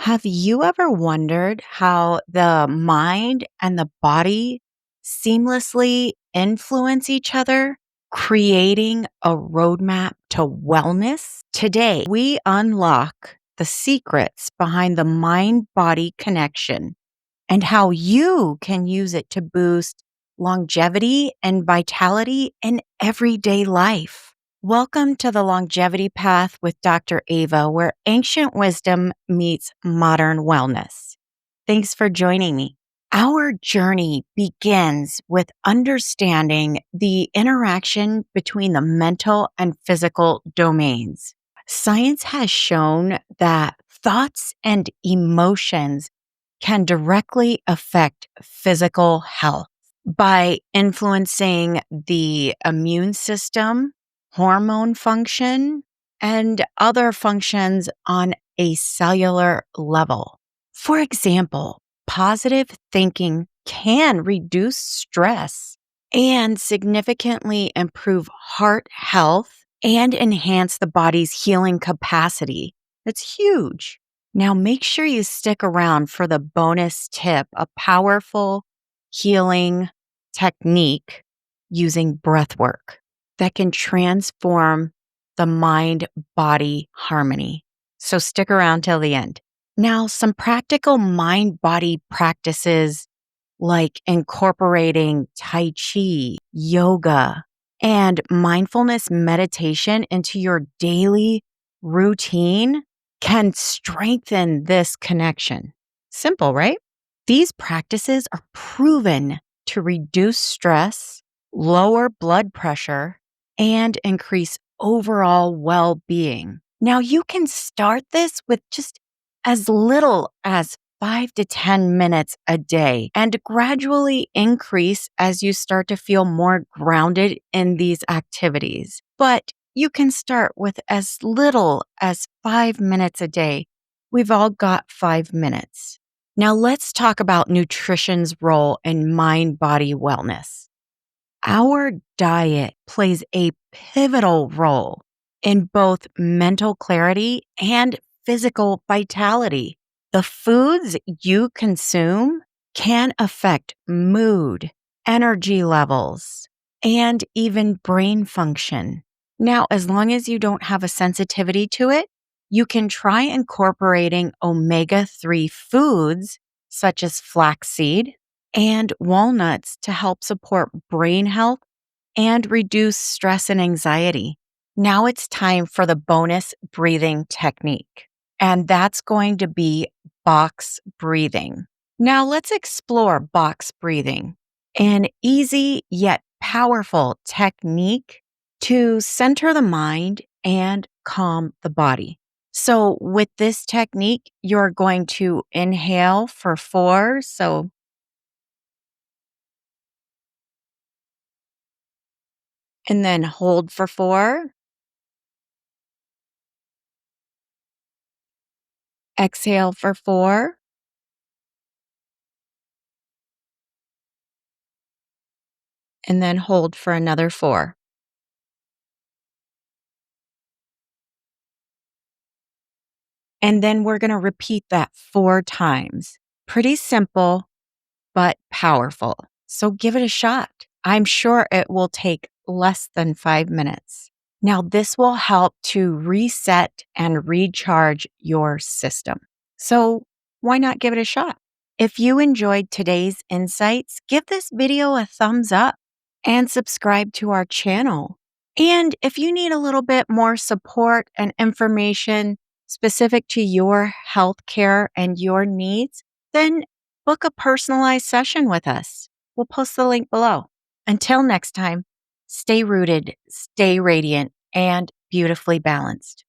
Have you ever wondered how the mind and the body seamlessly influence each other, creating a roadmap to wellness? Today, we unlock the secrets behind the mind body connection and how you can use it to boost longevity and vitality in everyday life. Welcome to the Longevity Path with Dr. Ava, where ancient wisdom meets modern wellness. Thanks for joining me. Our journey begins with understanding the interaction between the mental and physical domains. Science has shown that thoughts and emotions can directly affect physical health by influencing the immune system, hormone function, and other functions on a cellular level. For example, positive thinking can reduce stress and significantly improve heart health and enhance the body's healing capacity. That's huge. Now, make sure you stick around for the bonus tip, a powerful healing technique using breath work that can transform the mind body harmony. So, stick around till the end. Now, some practical mind body practices like incorporating Tai Chi, yoga, and mindfulness meditation into your daily routine can strengthen this connection. Simple, right? These practices are proven to reduce stress, lower blood pressure, and increase overall well being. Now, you can start this with just as little as 5 to 10 minutes a day and gradually increase as you start to feel more grounded in these activities. But you can start with as little as 5 minutes a day. We've all got 5 minutes. Now let's talk about nutrition's role in mind-body wellness. Our diet plays a pivotal role in both mental clarity and physical vitality. The foods you consume can affect mood, energy levels, and even brain function. Now, as long as you don't have a sensitivity to it, you can try incorporating omega-3 foods such as flaxseed and walnuts to help support brain health and reduce stress and anxiety. Now it's time for the bonus breathing technique, and that's going to be box breathing. Now let's explore box breathing, an easy yet powerful technique to center the mind and calm the body. So with this technique, you're going to inhale for 4. And then hold for 4, exhale for 4, and then hold for another 4. And then we're going to repeat that 4 times. Pretty simple, but powerful. So give it a shot. I'm sure it will take less than 5 minutes. Now, this will help to reset and recharge your system. So why not give it a shot? If you enjoyed today's insights, give this video a thumbs up and subscribe to our channel. And if you need a little bit more support and information specific to your health care and your needs, then book a personalized session with us. We'll post the link below. Until next time, stay rooted, stay radiant, and beautifully balanced.